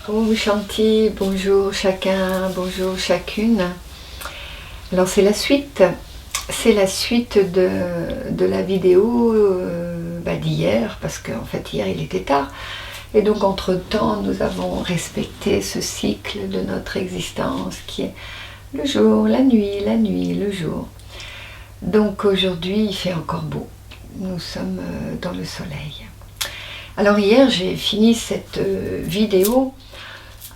Om Shanti, bonjour chacun, bonjour chacune. Alors c'est la suite de la vidéo d'hier, parce qu'en fait hier il était tard. Et donc entre-temps nous avons respecté ce cycle de notre existence qui est le jour, la nuit, le jour. Donc aujourd'hui il fait encore beau, nous sommes dans le soleil. Alors hier j'ai fini cette vidéo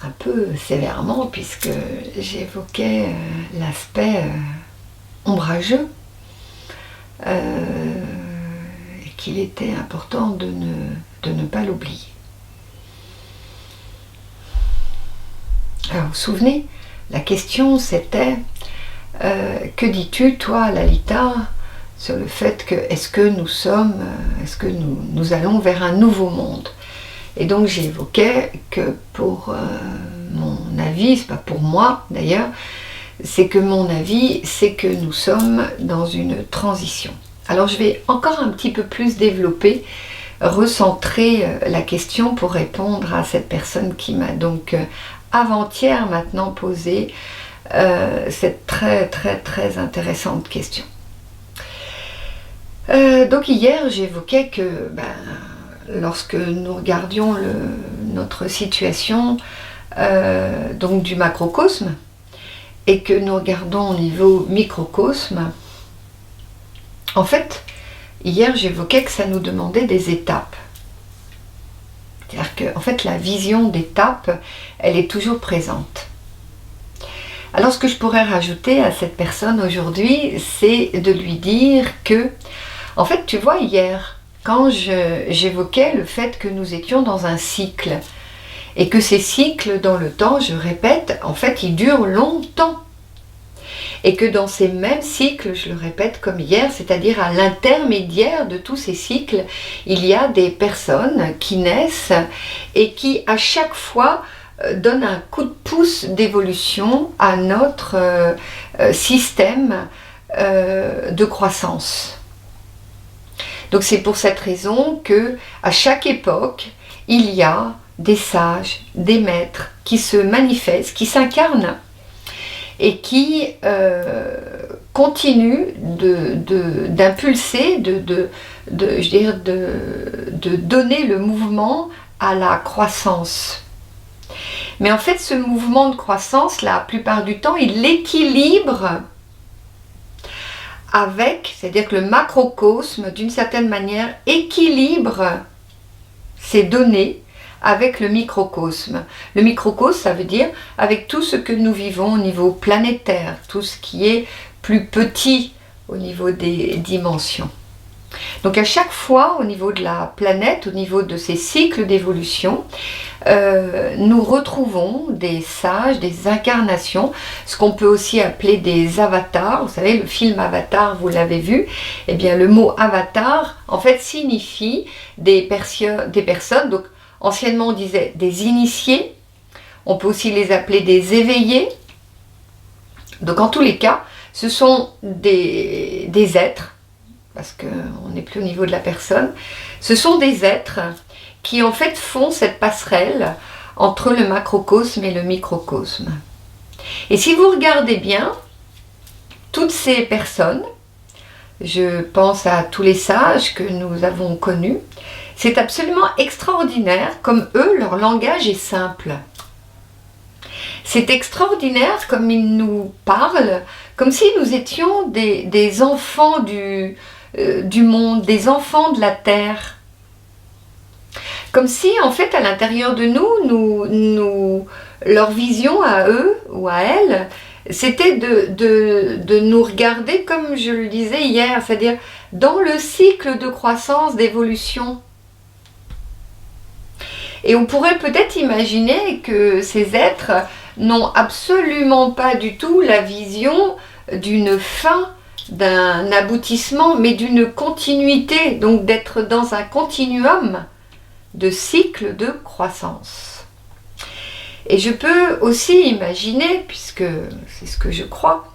un peu sévèrement puisque j'évoquais l'aspect ombrageux et qu'il était important de ne pas l'oublier. Alors vous vous souvenez, la question c'était que dis-tu toi Lalita sur le fait que est-ce que nous allons vers un nouveau monde? Et donc j'évoquais que pour mon avis, c'est pas pour moi d'ailleurs, c'est que mon avis, c'est que nous sommes dans une transition. Alors je vais encore un petit peu plus développer, recentrer la question pour répondre à cette personne qui m'a donc avant-hier maintenant posé cette très intéressante question. Donc hier j'évoquais que lorsque nous regardions notre situation donc du macrocosme et que nous regardons au niveau microcosme, en fait hier j'évoquais que ça nous demandait des étapes. C'est-à-dire que en fait la vision d'étape elle est toujours présente. Alors ce que je pourrais rajouter à cette personne aujourd'hui, c'est de lui dire que en fait tu vois hier quand j'évoquais le fait que nous étions dans un cycle et que ces cycles dans le temps, je répète, en fait ils durent longtemps et que dans ces mêmes cycles, je le répète comme hier, c'est-à-dire à l'intermédiaire de tous ces cycles, il y a des personnes qui naissent et qui à chaque fois donnent un coup de pouce d'évolution à notre système de croissance. Donc c'est pour cette raison que à chaque époque, il y a des sages, des maîtres qui se manifestent, qui s'incarnent et qui continuent d'impulser, de donner le mouvement à la croissance. Mais en fait, ce mouvement de croissance, la plupart du temps, il l'équilibre avec, c'est-à-dire que le macrocosme, d'une certaine manière, équilibre ces données avec le microcosme. Le microcosme, ça veut dire avec tout ce que nous vivons au niveau planétaire, tout ce qui est plus petit au niveau des dimensions. Donc à chaque fois, au niveau de la planète, au niveau de ces cycles d'évolution, nous retrouvons des sages, des incarnations, ce qu'on peut aussi appeler des avatars. Vous savez, le film Avatar, vous l'avez vu, eh bien le mot avatar, en fait, signifie des personnes, donc anciennement on disait des initiés, on peut aussi les appeler des éveillés. Donc en tous les cas, ce sont des êtres, parce qu'on n'est plus au niveau de la personne, ce sont des êtres qui en fait font cette passerelle entre le macrocosme et le microcosme. Et si vous regardez bien, toutes ces personnes, je pense à tous les sages que nous avons connus, c'est absolument extraordinaire comme eux, leur langage est simple. C'est extraordinaire comme ils nous parlent, comme si nous étions des enfants du monde, des enfants de la terre. Comme si, en fait, à l'intérieur de nous, leur vision à eux ou à elles, c'était de nous regarder comme je le disais hier, c'est-à-dire dans le cycle de croissance, d'évolution. Et on pourrait peut-être imaginer que ces êtres n'ont absolument pas du tout la vision d'une fin, d'un aboutissement, mais d'une continuité, donc d'être dans un continuum de cycle de croissance. Et je peux aussi imaginer, puisque c'est ce que je crois,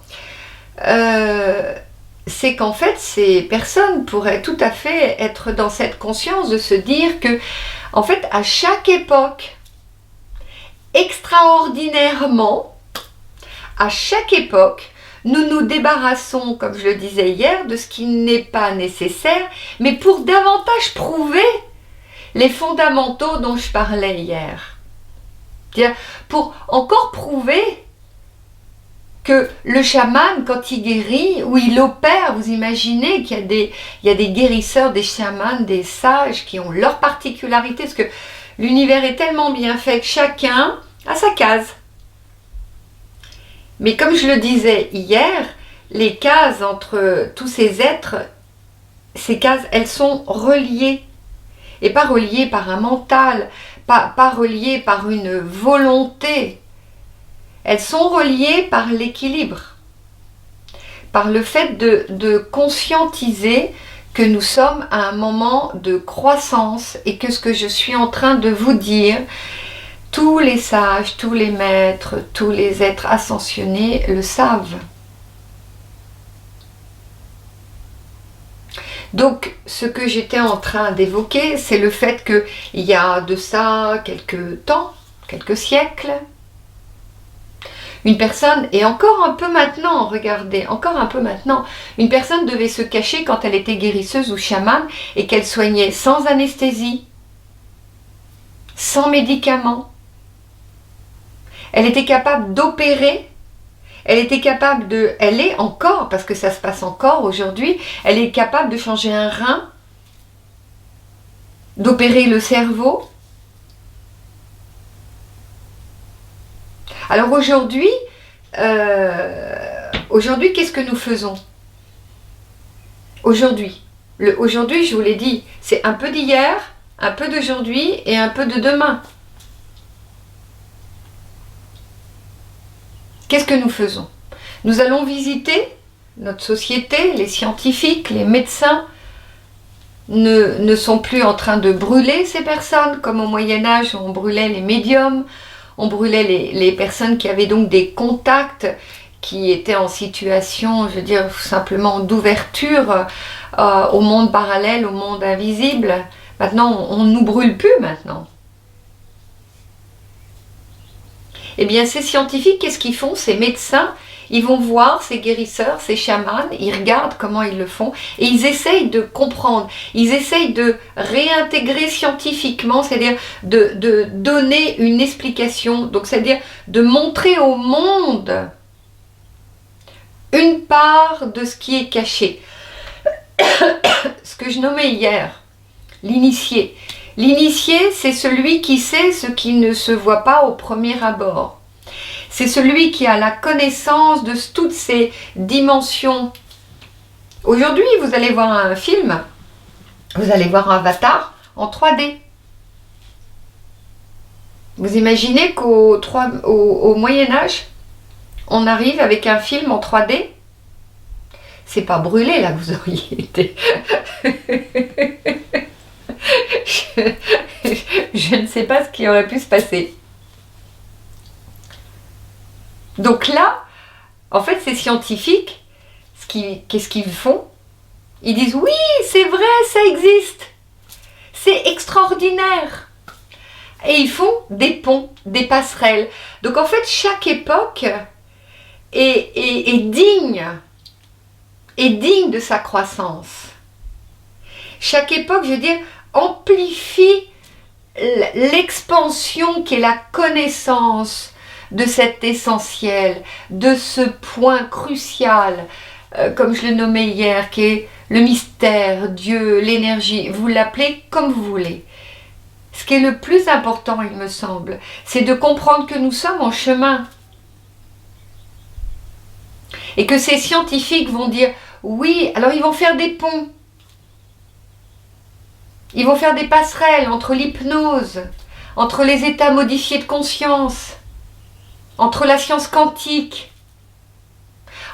c'est qu'en fait ces personnes pourraient tout à fait être dans cette conscience de se dire que en fait à chaque époque extraordinairement, à chaque époque, nous nous débarrassons, comme je le disais hier, de ce qui n'est pas nécessaire, mais pour davantage prouver les fondamentaux dont je parlais hier. C'est-à-dire pour encore prouver que le chaman, quand il guérit ou il opère, vous imaginez qu'il y a des guérisseurs, des chamans, des sages qui ont leur particularité, parce que l'univers est tellement bien fait que chacun a sa case. Mais comme je le disais hier, les cases entre tous ces êtres, ces cases, elles sont reliées. Et pas reliées par un mental, pas reliées par une volonté. Elles sont reliées par l'équilibre, par le fait de conscientiser que nous sommes à un moment de croissance et que ce que je suis en train de vous dire, tous les sages, tous les maîtres, tous les êtres ascensionnés le savent. Donc, ce que j'étais en train d'évoquer, c'est le fait qu'il y a de ça quelques temps, quelques siècles, une personne, et encore un peu maintenant, regardez, encore un peu maintenant, une personne devait se cacher quand elle était guérisseuse ou chamane et qu'elle soignait sans anesthésie, sans médicaments. Elle était capable d'opérer, elle est encore, parce que ça se passe encore aujourd'hui, elle est capable de changer un rein, d'opérer le cerveau. Alors aujourd'hui, qu'est-ce que nous faisons? Aujourd'hui, je vous l'ai dit, c'est un peu d'hier, un peu d'aujourd'hui et un peu de demain. Qu'est-ce que nous faisons? Nous allons visiter notre société, les scientifiques, les médecins ne sont plus en train de brûler ces personnes, comme au Moyen-Âge où on brûlait les médiums, on brûlait les personnes qui avaient donc des contacts, qui étaient en situation, je veux dire, simplement d'ouverture au monde parallèle, au monde invisible. Maintenant, on ne nous brûle plus maintenant. Eh bien, ces scientifiques, qu'est-ce qu'ils font? Ces médecins, ils vont voir ces guérisseurs, ces chamans, ils regardent comment ils le font et ils essayent de comprendre, ils essayent de réintégrer scientifiquement, c'est-à-dire de donner une explication, donc c'est-à-dire de montrer au monde une part de ce qui est caché. Ce que je nommais hier, l'initié. L'initié, c'est celui qui sait ce qui ne se voit pas au premier abord. C'est celui qui a la connaissance de toutes ces dimensions. Aujourd'hui, vous allez voir un film, vous allez voir un Avatar en 3D. Vous imaginez qu'au Moyen-Âge, on arrive avec un film en 3D? C'est pas brûlé là que vous auriez été. Je ne sais pas ce qui aurait pu se passer. Donc là, en fait, ces scientifiques, qu'est-ce qu'ils font? Ils disent oui, c'est vrai, ça existe. C'est extraordinaire. Et ils font des ponts, des passerelles. Donc en fait, chaque époque est digne de sa croissance. Chaque époque, je veux dire, amplifie l'expansion qui est la connaissance de cet essentiel, de ce point crucial, comme je le nommais hier, qui est le mystère, Dieu, l'énergie, vous l'appelez comme vous voulez. Ce qui est le plus important, il me semble, c'est de comprendre que nous sommes en chemin. Et que ces scientifiques vont dire, oui, alors ils vont faire des ponts. Ils vont faire des passerelles entre l'hypnose, entre les états modifiés de conscience, entre la science quantique,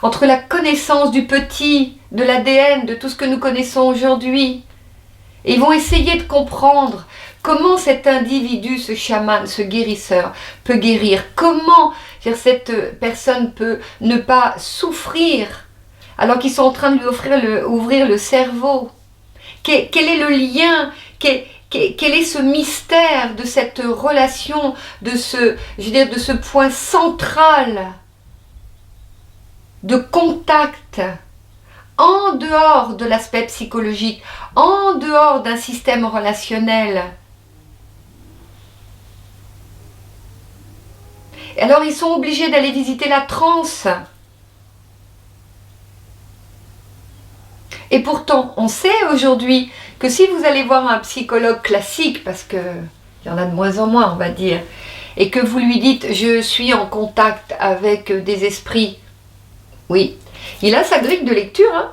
entre la connaissance du petit, de l'ADN, de tout ce que nous connaissons aujourd'hui. Et ils vont essayer de comprendre comment cet individu, ce chaman, ce guérisseur peut guérir. Comment cette personne peut ne pas souffrir alors qu'ils sont en train de lui ouvrir le cerveau. Quel est le lien? quel est ce mystère de cette relation, de ce point central de contact en dehors de l'aspect psychologique, en dehors d'un système relationnel. Et alors ils sont obligés d'aller visiter la transe. Et pourtant, on sait aujourd'hui que si vous allez voir un psychologue classique, parce qu'il y en a de moins en moins, on va dire, et que vous lui dites « je suis en contact avec des esprits », oui, il a sa grille de lecture, hein.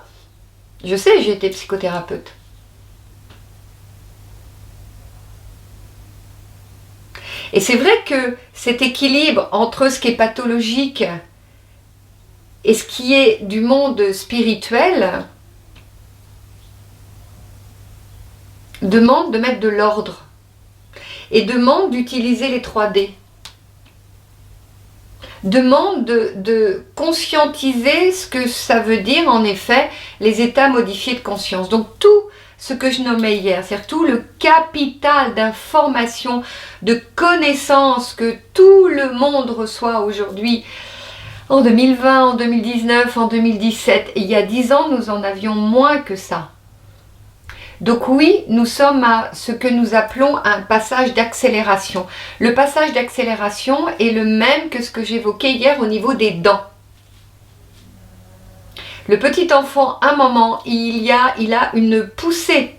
Je sais, j'ai été psychothérapeute. Et c'est vrai que cet équilibre entre ce qui est pathologique et ce qui est du monde spirituel demande de mettre de l'ordre et demande d'utiliser les 3D. Demande de conscientiser ce que ça veut dire en effet les états modifiés de conscience. Donc tout ce que je nommais hier, c'est-à-dire tout le capital d'informations, de connaissances que tout le monde reçoit aujourd'hui, en 2020, en 2019, en 2017, et il y a 10 ans nous en avions moins que ça. Donc oui, nous sommes à ce que nous appelons un passage d'accélération. Le passage d'accélération est le même que ce que j'évoquais hier au niveau des dents. Le petit enfant, à un moment, il a une poussée.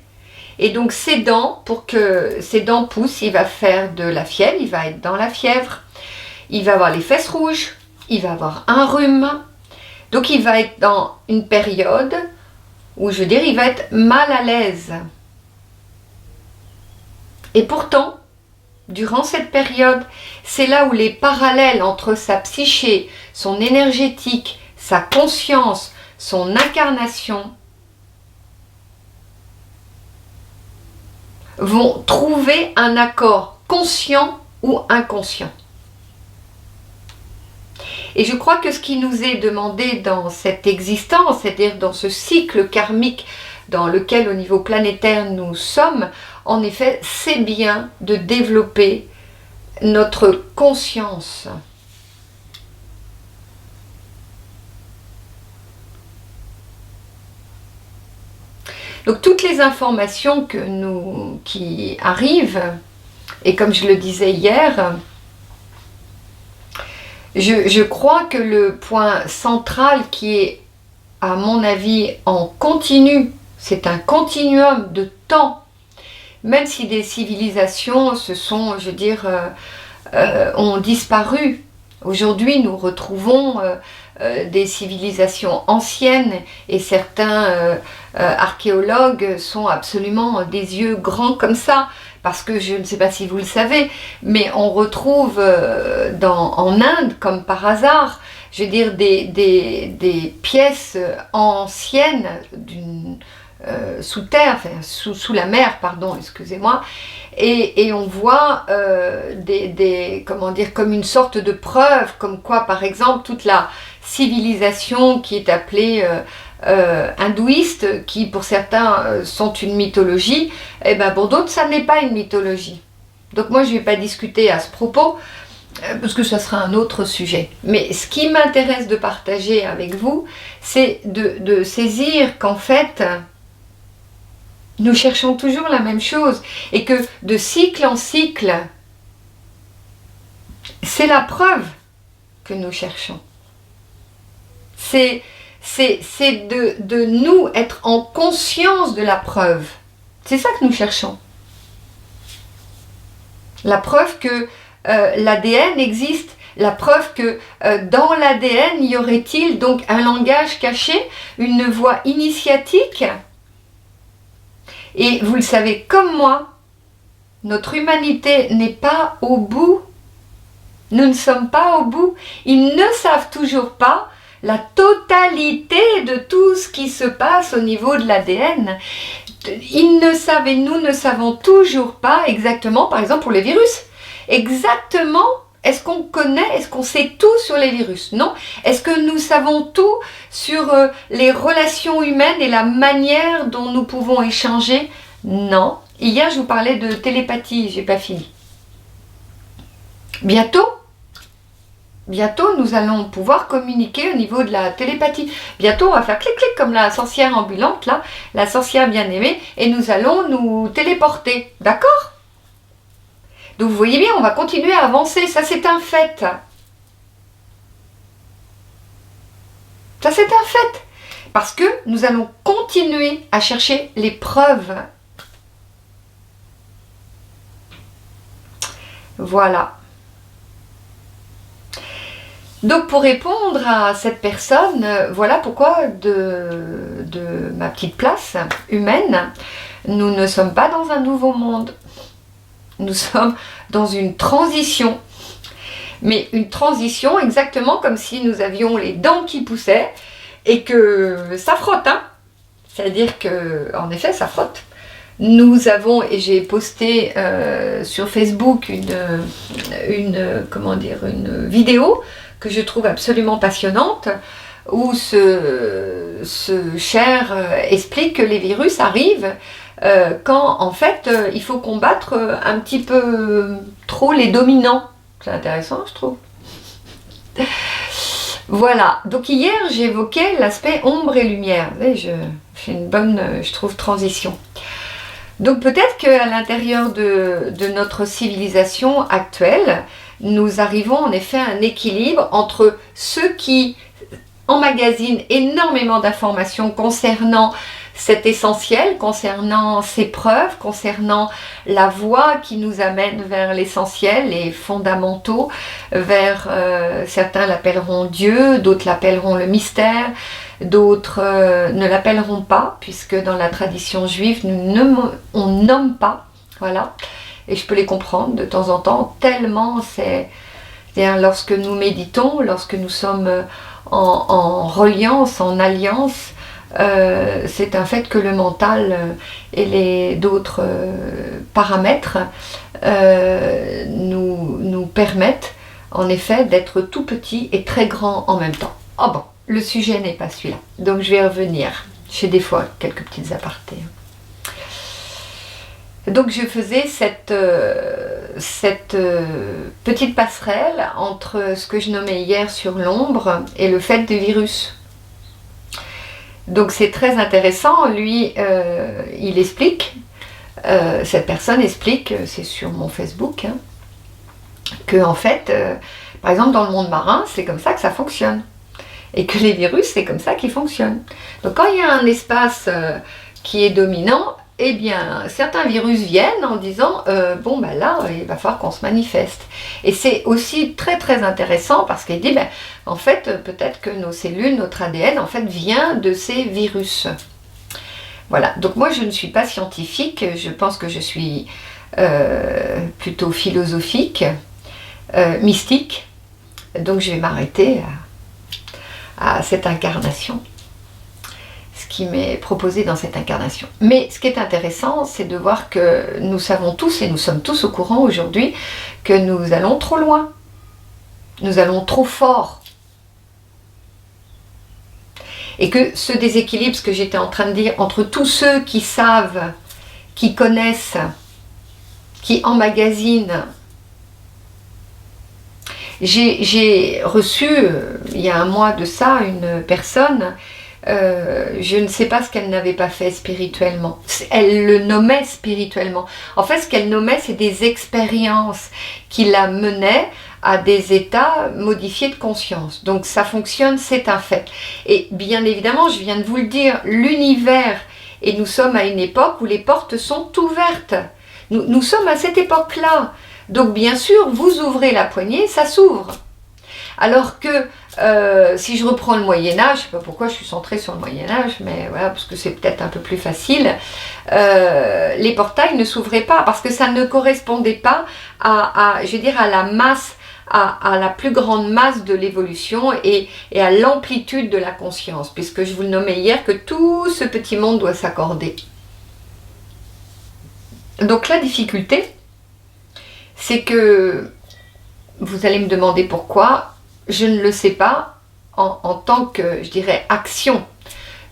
Et donc ses dents, pour que ses dents poussent, il va faire de la fièvre, il va être dans la fièvre, il va avoir les fesses rouges, il va avoir un rhume. Donc il va être dans une période où je veux dire, il va être mal à l'aise. Et pourtant, durant cette période, c'est là où les parallèles entre sa psyché, son énergétique, sa conscience, son incarnation vont trouver un accord conscient ou inconscient. Et je crois que ce qui nous est demandé dans cette existence, c'est-à-dire dans ce cycle karmique dans lequel au niveau planétaire nous sommes, en effet, c'est bien de développer notre conscience. Donc toutes les informations qui arrivent, et comme je le disais hier, je crois que le point central qui est, à mon avis, en continu, c'est un continuum de temps, même si des civilisations ont disparu. Aujourd'hui, nous retrouvons des civilisations anciennes et certains archéologues sont absolument des yeux grands comme ça. Parce que je ne sais pas si vous le savez, mais on retrouve en Inde, comme par hasard, je veux dire, des pièces anciennes sous terre, enfin, sous la mer, pardon, excusez-moi, et on voit comment dire, comme une sorte de preuve, comme quoi, par exemple, toute la civilisation qui est appelée hindouiste, qui pour certains sont une mythologie, et ben pour d'autres ça n'est pas une mythologie. Donc moi je ne vais pas discuter à ce propos, parce que ça sera un autre sujet. Mais ce qui m'intéresse de partager avec vous, c'est de saisir qu'en fait, nous cherchons toujours la même chose, et que de cycle en cycle, c'est la preuve que nous cherchons. C'est de nous être en conscience de la preuve. C'est ça que nous cherchons. La preuve que l'ADN existe, la preuve que dans l'ADN, y aurait-il donc un langage caché, une voie initiatique. Et vous le savez comme moi, notre humanité n'est pas au bout. Nous ne sommes pas au bout. Ils ne savent toujours pas la totalité de tout ce qui se passe au niveau de l'ADN. Ils ne savent et nous ne savons toujours pas exactement, par exemple pour les virus, exactement, est-ce qu'on connaît, est-ce qu'on sait tout sur les virus? Non. Est-ce que nous savons tout sur les relations humaines et la manière dont nous pouvons échanger? Non. Hier, je vous parlais de télépathie, j'ai pas fini. Bientôt, nous allons pouvoir communiquer au niveau de la télépathie. Bientôt, on va faire clic-clic comme la sorcière ambulante, là, la sorcière bien-aimée, et nous allons nous téléporter. D'accord? Donc, vous voyez bien, on va continuer à avancer. Ça, c'est un fait. Ça, c'est un fait. Parce que nous allons continuer à chercher les preuves. Voilà. Donc pour répondre à cette personne, voilà pourquoi de ma petite place humaine, nous ne sommes pas dans un nouveau monde. Nous sommes dans une transition. Mais une transition exactement comme si nous avions les dents qui poussaient et que ça frotte. Hein. C'est-à-dire que, en effet, ça frotte. Nous avons, et j'ai posté sur Facebook une vidéo que je trouve absolument passionnante, où ce cher explique que les virus arrivent quand en fait il faut combattre un petit peu trop les dominants. C'est intéressant, je trouve. Voilà, donc hier j'évoquais l'aspect ombre et lumière. Vous voyez, je fais une bonne, je trouve, transition. Donc peut-être qu'à l'intérieur de notre civilisation actuelle, nous arrivons en effet à un équilibre entre ceux qui emmagasinent énormément d'informations concernant cet essentiel, concernant ces preuves, concernant la voie qui nous amène vers l'essentiel, les fondamentaux, vers, certains l'appelleront Dieu, d'autres l'appelleront le mystère, d'autres ne l'appelleront pas, puisque dans la tradition juive, on nomme pas, voilà. Et je peux les comprendre de temps en temps, tellement c'est-à-dire lorsque nous méditons, lorsque nous sommes en reliance, en alliance, c'est un fait que le mental et les d'autres paramètres nous permettent en effet d'être tout petit et très grand en même temps. Oh bon, le sujet n'est pas celui-là, donc je vais revenir. J'ai des fois quelques petites apartés. Donc je faisais cette petite passerelle entre ce que je nommais hier sur l'ombre et le fait du virus. Donc c'est très intéressant, lui il explique, cette personne explique, c'est sur mon Facebook, hein, que en fait, par exemple dans le monde marin, c'est comme ça que ça fonctionne. Et que les virus, c'est comme ça qu'ils fonctionnent. Donc quand il y a un espace qui est dominant, eh bien, certains virus viennent en disant bon, ben là, il va falloir qu'on se manifeste. Et c'est aussi très très intéressant parce qu'il dit, ben, en fait, peut-être que nos cellules, notre ADN, en fait, vient de ces virus. Voilà. Donc moi, je ne suis pas scientifique, je pense que je suis plutôt philosophique, mystique. Donc je vais m'arrêter à cette incarnation. Qui m'est proposé dans cette incarnation. Mais ce qui est intéressant, c'est de voir que nous savons tous, et nous sommes tous au courant aujourd'hui, que nous allons trop loin. Nous allons trop fort. Et que ce déséquilibre, ce que j'étais en train de dire, entre tous ceux qui savent, qui connaissent, qui emmagasinent. J'ai reçu, il y a un mois de ça, une personne. Je ne sais pas ce qu'elle n'avait pas fait spirituellement. Elle le nommait spirituellement. En fait, ce qu'elle nommait, c'est des expériences qui la menaient à des états modifiés de conscience. Donc ça fonctionne, c'est un fait. Et bien évidemment, je viens de vous le dire, l'univers, et nous sommes à une époque où les portes sont ouvertes. Nous sommes à cette époque-là. Donc bien sûr, vous ouvrez la poignée, ça s'ouvre. Alors que si je reprends le Moyen-Âge, je ne sais pas pourquoi je suis centrée sur le Moyen-Âge, mais voilà, parce que c'est peut-être un peu plus facile, les portails ne s'ouvraient pas, parce que ça ne correspondait pas je veux dire, à la masse, à la plus grande masse de l'évolution et à l'amplitude de la conscience, puisque je vous le nommais hier, que tout ce petit monde doit s'accorder. Donc la difficulté, c'est que, vous allez me demander pourquoi, je ne le sais pas en tant que, je dirais, action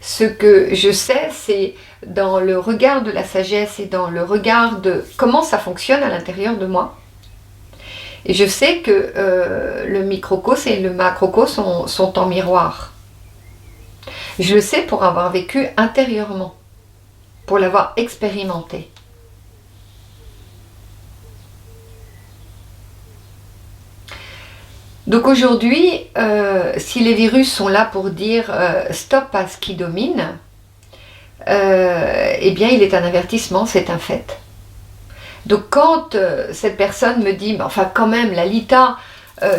Ce que je sais, c'est dans le regard de la sagesse et dans le regard de comment ça fonctionne à l'intérieur de moi. Et je sais que le microcosme et le macrocosme sont en miroir. Je le sais pour avoir vécu intérieurement, pour l'avoir expérimenté. Donc aujourd'hui, si les virus sont là pour dire stop à ce qui domine, eh bien il est un avertissement, c'est un fait. Donc quand cette personne me dit, enfin quand même Lalita,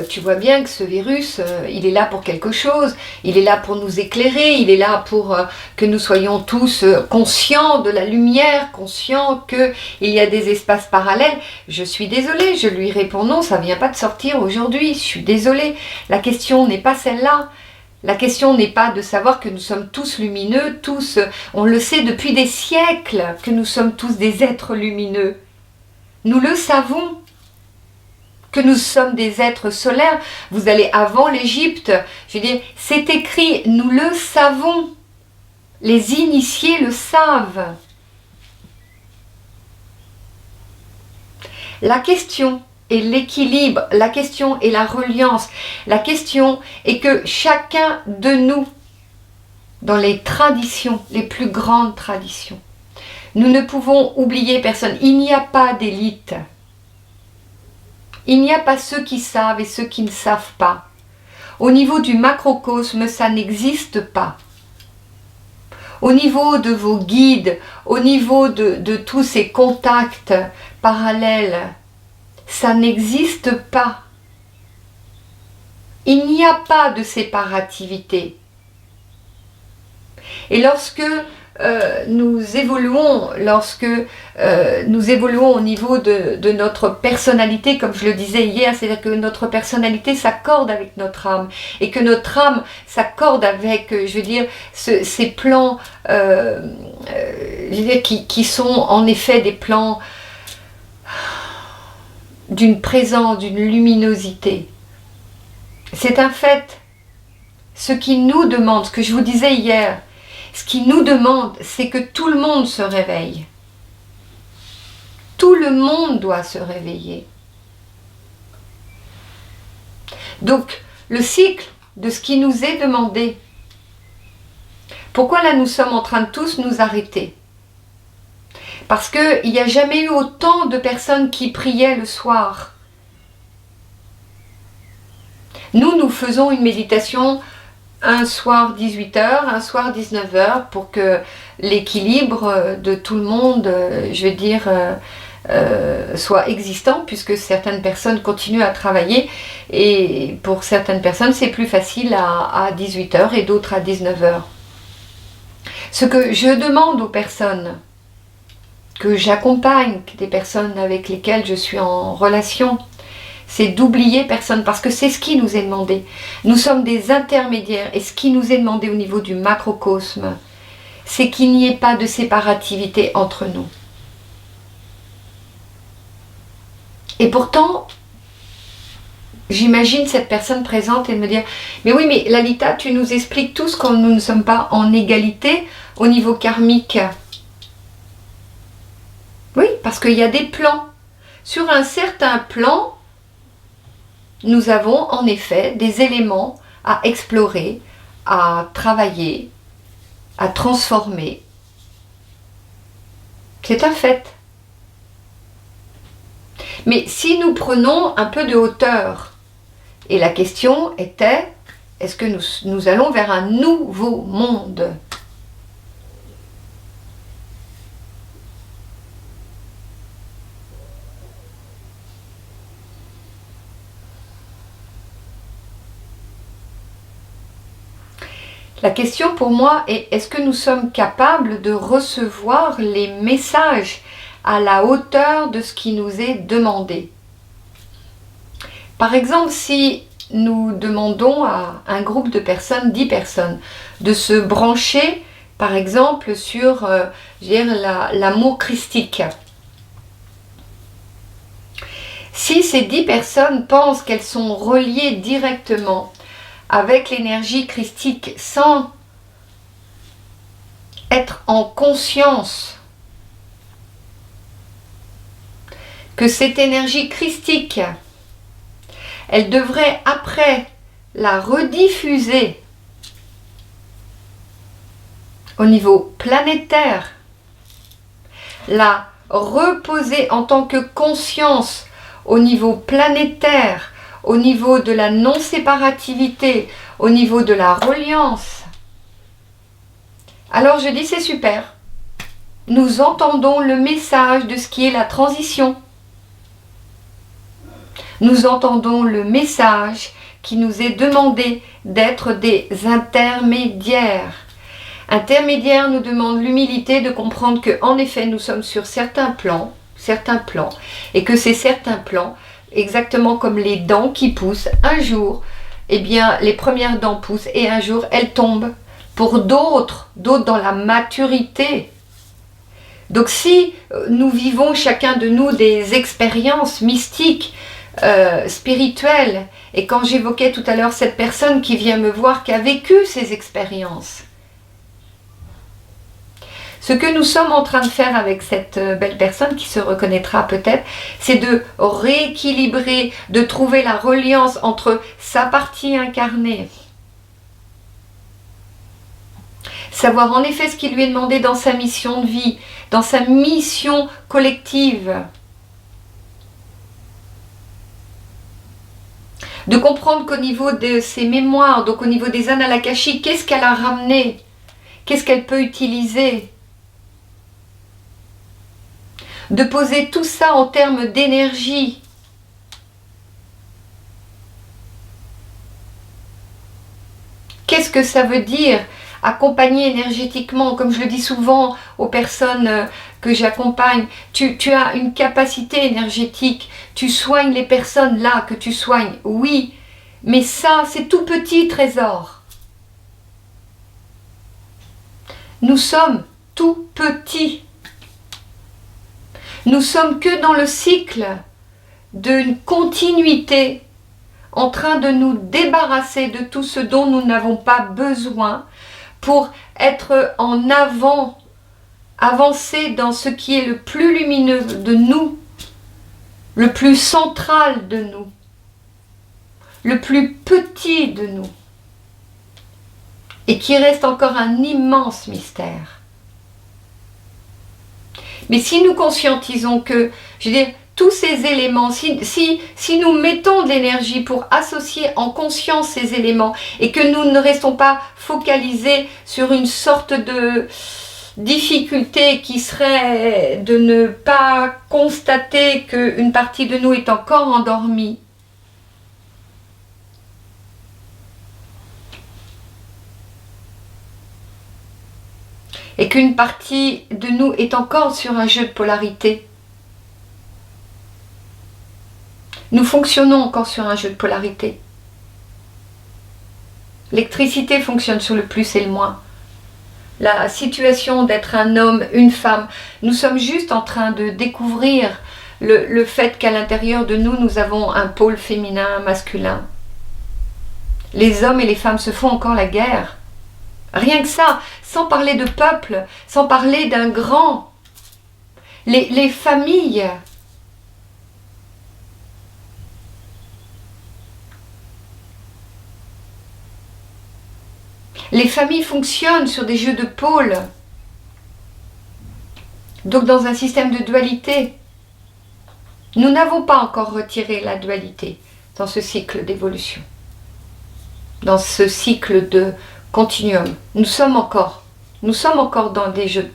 tu vois bien que ce virus, il est là pour quelque chose, il est là pour nous éclairer, il est là pour que nous soyons tous conscients de la lumière, conscients qu'il y a des espaces parallèles. Je suis désolée, je lui réponds non, ça ne vient pas de sortir aujourd'hui, je suis désolée. La question n'est pas celle-là. La question n'est pas de savoir que nous sommes tous lumineux, tous, on le sait depuis des siècles, que nous sommes tous des êtres lumineux. Nous le savons. Que nous sommes des êtres solaires. Vous allez avant l'Égypte, je veux dire, c'est écrit, nous le savons. Les initiés le savent. La question est l'équilibre, la question est la reliance, la question est que chacun de nous, dans les traditions, les plus grandes traditions, nous ne pouvons oublier personne. Il n'y a pas d'élite. Il n'y a pas ceux qui savent et ceux qui ne savent pas. Au niveau du macrocosme, ça n'existe pas. Au niveau de vos guides, au niveau de tous ces contacts parallèles, ça n'existe pas. Il n'y a pas de séparativité. Et lorsque nous évoluons au niveau de notre personnalité, comme je le disais hier, c'est-à-dire que notre personnalité s'accorde avec notre âme et que notre âme s'accorde avec, je veux dire, ces plans qui sont en effet des plans d'une présence, d'une luminosité. C'est un fait. Ce qui nous demande, ce que je vous disais hier, ce qui nous demande, c'est que tout le monde se réveille. Tout le monde doit se réveiller. Donc, le cycle de ce qui nous est demandé. Pourquoi là nous sommes en train de tous nous arrêter? Parce qu'il n'y a jamais eu autant de personnes qui priaient le soir. Nous faisons une méditation un soir 18h, un soir 19h pour que l'équilibre de tout le monde, je veux dire, soit existant, puisque certaines personnes continuent à travailler et pour certaines personnes c'est plus facile à 18h et d'autres à 19h. Ce que je demande aux personnes que j'accompagne, des personnes avec lesquelles je suis en relation, c'est d'oublier personne, parce que c'est ce qui nous est demandé. Nous sommes des intermédiaires, et ce qui nous est demandé au niveau du macrocosme, c'est qu'il n'y ait pas de séparativité entre nous. Et pourtant, j'imagine cette personne présente et de me dire « Mais oui, mais Lalita, tu nous expliques tous quand nous ne sommes pas en égalité au niveau karmique. » Oui, parce qu'il y a des plans. Sur un certain plan, nous avons en effet des éléments à explorer, à travailler, à transformer. C'est un fait. Mais si nous prenons un peu de hauteur, et la question était, est-ce que nous allons vers un nouveau monde ? La question pour moi est, est-ce que nous sommes capables de recevoir les messages à la hauteur de ce qui nous est demandé? Par exemple, si nous demandons à un groupe de personnes, 10 personnes, de se brancher, par exemple, sur l'amour christique. Si ces 10 personnes pensent qu'elles sont reliées directement avec l'énergie christique sans être en conscience que cette énergie christique, elle devrait après la rediffuser au niveau planétaire, la reposer en tant que conscience au niveau planétaire, au niveau de la non-séparativité, au niveau de la reliance. Alors je dis c'est super. Nous entendons le message de ce qui est la transition. Nous entendons le message qui nous est demandé d'être des intermédiaires. Intermédiaire nous demande l'humilité de comprendre que, en effet, nous sommes sur certains plans, et que ces certains plans, exactement comme les dents qui poussent, un jour, eh bien, les premières dents poussent et un jour, elles tombent. Pour d'autres dans la maturité. Donc, si nous vivons chacun de nous des expériences mystiques, spirituelles, et quand j'évoquais tout à l'heure cette personne qui vient me voir, qui a vécu ces expériences, ce que nous sommes en train de faire avec cette belle personne qui se reconnaîtra peut-être, c'est de rééquilibrer, de trouver la reliance entre sa partie incarnée, savoir en effet ce qui lui est demandé dans sa mission de vie, dans sa mission collective, de comprendre qu'au niveau de ses mémoires, donc au niveau des annales akashiques, qu'est-ce qu'elle a ramené, qu'est-ce qu'elle peut utiliser, de poser tout ça en termes d'énergie. Qu'est-ce que ça veut dire accompagner énergétiquement? Comme je le dis souvent aux personnes que j'accompagne, tu as une capacité énergétique, tu soignes les personnes là que tu soignes, oui, mais ça c'est tout petit trésor. Nous sommes tout petits. Nous sommes que dans le cycle d'une continuité, en train de nous débarrasser de tout ce dont nous n'avons pas besoin pour être en avant, avancer dans ce qui est le plus lumineux de nous, le plus central de nous, le plus petit de nous, et qui reste encore un immense mystère. Mais si nous conscientisons que, je veux dire, tous ces éléments, si nous mettons de l'énergie pour associer en conscience ces éléments et que nous ne restons pas focalisés sur une sorte de difficulté qui serait de ne pas constater qu'une partie de nous est encore endormie, et qu'une partie de nous est encore sur un jeu de polarité. Nous fonctionnons encore sur un jeu de polarité. L'électricité fonctionne sur le plus et le moins. La situation d'être un homme, une femme, nous sommes juste en train de découvrir le fait qu'à l'intérieur de nous, nous avons un pôle féminin, un masculin. Les hommes et les femmes se font encore la guerre. Rien que ça, sans parler de peuple, sans parler d'un grand. Les familles. Les familles fonctionnent sur des jeux de pôles. Donc dans un système de dualité. Nous n'avons pas encore retiré la dualité dans ce cycle d'évolution. Dans ce cycle de continuum. Nous sommes encore dans des jeux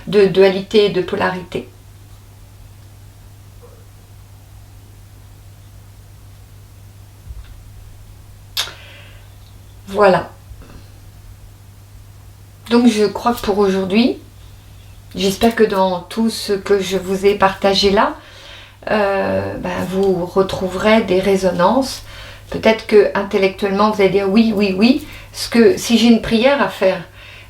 de dualité et de polarité. Voilà. Donc je crois que pour aujourd'hui, j'espère que dans tout ce que je vous ai partagé là, vous retrouverez des résonances. Peut-être que intellectuellement vous allez dire oui, oui, oui. Si j'ai une prière à faire,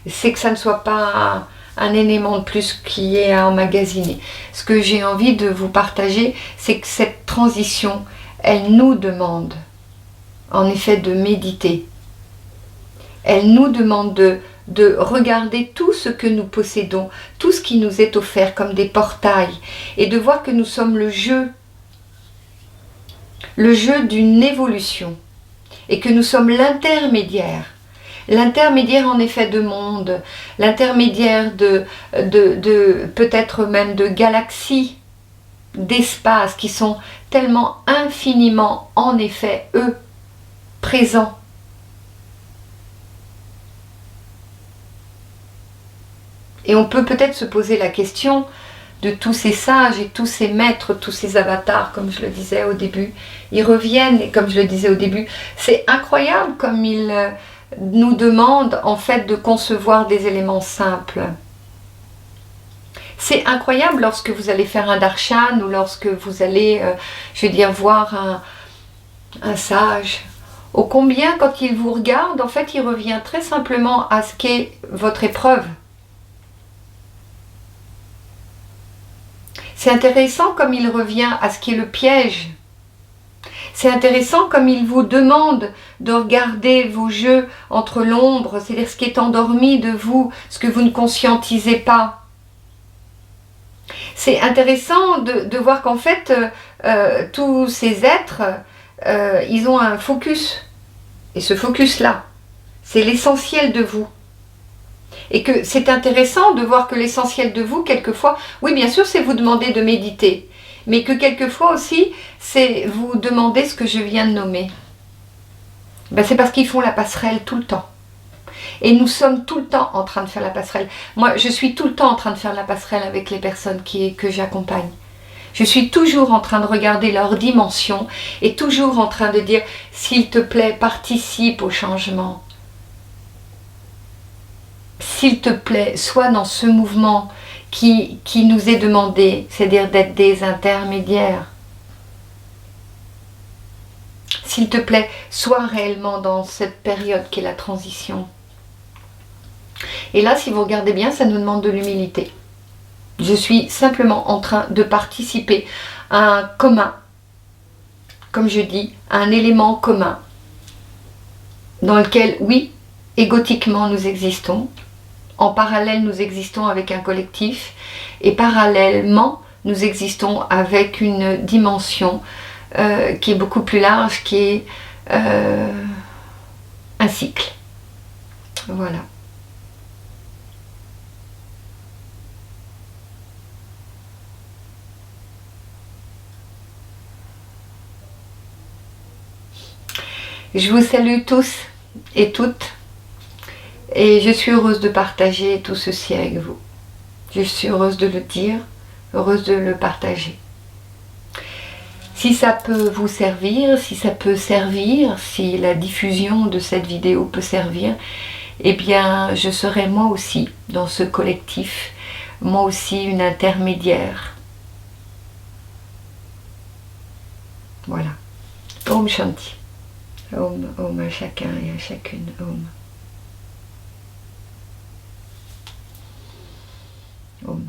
c'est que ça ne soit pas un élément de plus qui est à emmagasiner. Ce que j'ai envie de vous partager, c'est que cette transition, elle nous demande en effet de méditer. Elle nous demande de de regarder tout ce que nous possédons, tout ce qui nous est offert comme des portails, et de voir que nous sommes le jeu d'une évolution, et que nous sommes l'intermédiaire en effet de monde, l'intermédiaire de peut-être même de galaxies, d'espaces qui sont tellement infiniment en effet eux présents. Et on peut peut-être se poser la question de tous ces sages et tous ces maîtres, tous ces avatars, comme je le disais au début. Ils reviennent, et comme je le disais au début, c'est incroyable comme ils nous demandent en fait de concevoir des éléments simples. C'est incroyable lorsque vous allez faire un darshan ou lorsque vous allez, je veux dire, voir un sage. Ô combien, quand il vous regarde, en fait, il revient très simplement à ce qu'est votre épreuve. C'est intéressant comme il revient à ce qui est le piège. C'est intéressant comme il vous demande de regarder vos jeux entre l'ombre, c'est-à-dire ce qui est endormi de vous, ce que vous ne conscientisez pas. C'est intéressant de voir qu'en fait, tous ces êtres, ils ont un focus. Et ce focus-là, c'est l'essentiel de vous. Et que c'est intéressant de voir que l'essentiel de vous, quelquefois, oui bien sûr c'est vous demander de méditer, mais que quelquefois aussi c'est vous demander ce que je viens de nommer. Ben, c'est parce qu'ils font la passerelle tout le temps. Et nous sommes tout le temps en train de faire la passerelle. Moi je suis tout le temps en train de faire la passerelle avec les personnes que j'accompagne. Je suis toujours en train de regarder leur dimension et toujours en train de dire s'il te plaît participe au changement. S'il te plaît, sois dans ce mouvement qui nous est demandé, c'est-à-dire d'être des intermédiaires. S'il te plaît, sois réellement dans cette période qui est la transition. Et là, si vous regardez bien, ça nous demande de l'humilité. Je suis simplement en train de participer à un commun, comme je dis, à un élément commun, dans lequel, oui, égotiquement nous existons, en parallèle nous existons avec un collectif, et parallèlement nous existons avec une dimension qui est beaucoup plus large, qui est un cycle. Voilà. Je vous salue tous et toutes. Et je suis heureuse de partager tout ceci avec vous. Je suis heureuse de le dire, heureuse de le partager. Si ça peut vous servir, si ça peut servir, si la diffusion de cette vidéo peut servir, eh bien je serai moi aussi dans ce collectif, moi aussi une intermédiaire. Voilà. Om Shanti. Om à chacun et à chacune. Om. Om.